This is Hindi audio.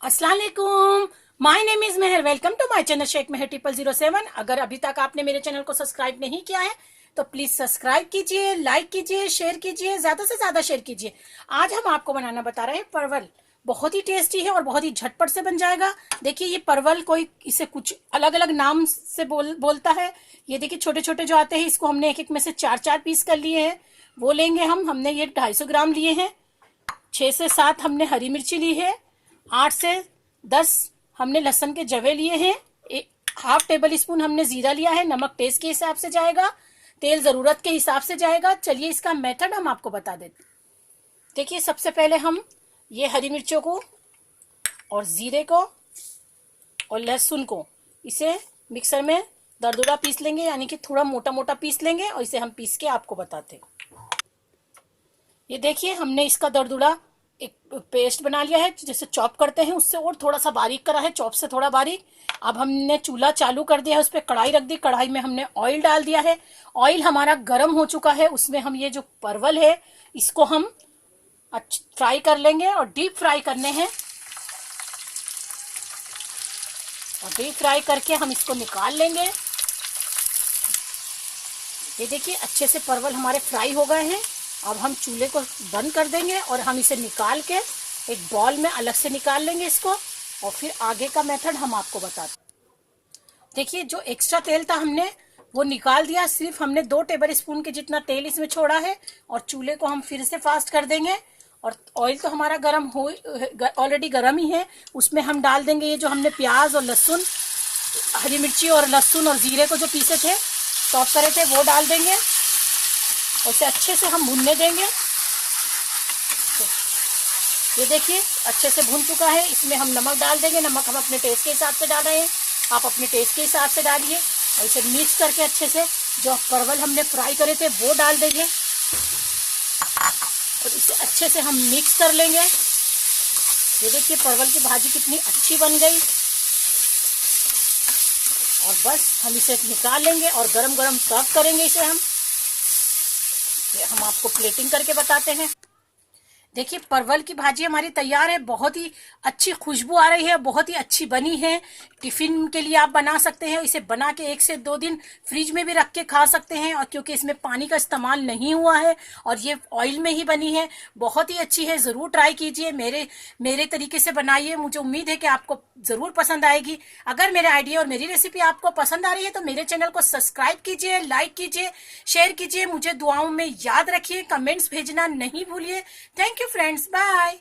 अस्सलाम वालेकुम। My name is Mehar. Welcome to my channel Sheikh Mehar 0007। अगर अभी तक आपने मेरे चैनल को सब्सक्राइब नहीं किया है तो प्लीज सब्सक्राइब कीजिए, लाइक कीजिए, शेयर कीजिए, ज्यादा से ज्यादा शेयर कीजिए। आज हम आपको बनाना बता रहे हैं परवल। बहुत ही टेस्टी है और बहुत ही झटपट से बन जाएगा। देखिए ये परवल कोई इसे कुछ अलग अलग नाम से बोलता है। ये देखिए छोटे छोटे जो आते हैं, इसको हमने एक एक में से चार चार पीस कर लिए हैं। वो लेंगे हमने ये 250 ग्राम लिए हैं। 6 से 7 हमने हरी मिर्ची ली है। 8 से 10 हमने लहसुन के जवे लिए हैं। हाफ टेबल स्पून हमने जीरा लिया है। नमक टेस्ट के हिसाब से जाएगा। तेल जरूरत के हिसाब से जाएगा। चलिए इसका मेथड हम आपको बता देते। देखिए सबसे पहले हम ये हरी मिर्चों को और जीरे को और लहसुन को इसे मिक्सर में दरदरा पीस लेंगे, यानी कि थोड़ा मोटा मोटा पीस लेंगे और इसे हम पीस के आपको बताते हैं। ये देखिए हमने इसका दरदरा एक पेस्ट बना लिया है, जैसे चॉप करते हैं उससे और थोड़ा सा बारीक करा है, चॉप से थोड़ा बारीक। अब हमने चूल्हा चालू कर दिया है, उस पर कढ़ाई रख दी। कढ़ाई में हमने ऑयल डाल दिया है। ऑयल हमारा गर्म हो चुका है। उसमें हम ये जो परवल है इसको हम फ्राई कर लेंगे और डीप फ्राई करने हैं। और डीप फ्राई करके हम इसको निकाल लेंगे। ये देखिए अच्छे से परवल हमारे फ्राई हो गए हैं। अब हम चूल्हे को बंद कर देंगे और हम इसे निकाल के एक बॉल में अलग से निकाल लेंगे इसको। और फिर आगे का मेथड हम आपको बताते। देखिए जो एक्स्ट्रा तेल था हमने वो निकाल दिया। सिर्फ हमने 2 टेबल स्पून के जितना तेल इसमें छोड़ा है। और चूल्हे को हम फिर से फास्ट कर देंगे। और ऑयल तो हमारा गर्म हो ऑलरेडी गर्म ही है। उसमें हम डाल देंगे ये जो हमने प्याज और लहसुन, हरी मिर्ची और लहसुन और जीरे को जो पीसे थे, चॉप करे थे, वो डाल देंगे। और इसे अच्छे से हम भूनने देंगे। ये देखिए अच्छे से भून चुका है। इसमें हम नमक डाल देंगे। नमक हम अपने टेस्ट के हिसाब से डाल रहे हैं, आप अपने टेस्ट के हिसाब से डालिए। और इसे मिक्स करके अच्छे से जो परवल हमने फ्राई करे थे वो डाल देंगे और इसे अच्छे से हम मिक्स कर लेंगे। ये देखिए परवल की भाजी कितनी अच्छी बन गई। और बस हम इसे निकाल लेंगे और गरम गरम सर्व करेंगे इसे हम आपको प्लेटिंग करके बताते हैं। देखिए परवल की भाजी हमारी तैयार है। बहुत ही अच्छी खुशबू आ रही है, बहुत ही अच्छी बनी है। टिफिन के लिए आप बना सकते हैं। इसे बना के 1 से 2 दिन फ्रिज में भी रख के खा सकते हैं। और क्योंकि इसमें पानी का इस्तेमाल नहीं हुआ है और ये ऑयल में ही बनी है, बहुत ही अच्छी है। ज़रूर ट्राई कीजिए, मेरे तरीके से बनाइए। मुझे उम्मीद है कि आपको ज़रूर पसंद आएगी। अगर मेरे आइडिया और मेरी रेसिपी आपको पसंद आ रही है तो मेरे चैनल को सब्सक्राइब कीजिए, लाइक कीजिए, शेयर कीजिए। मुझे दुआओं में याद रखिए, कमेंट्स भेजना नहीं भूलिए। Thank you friends, bye.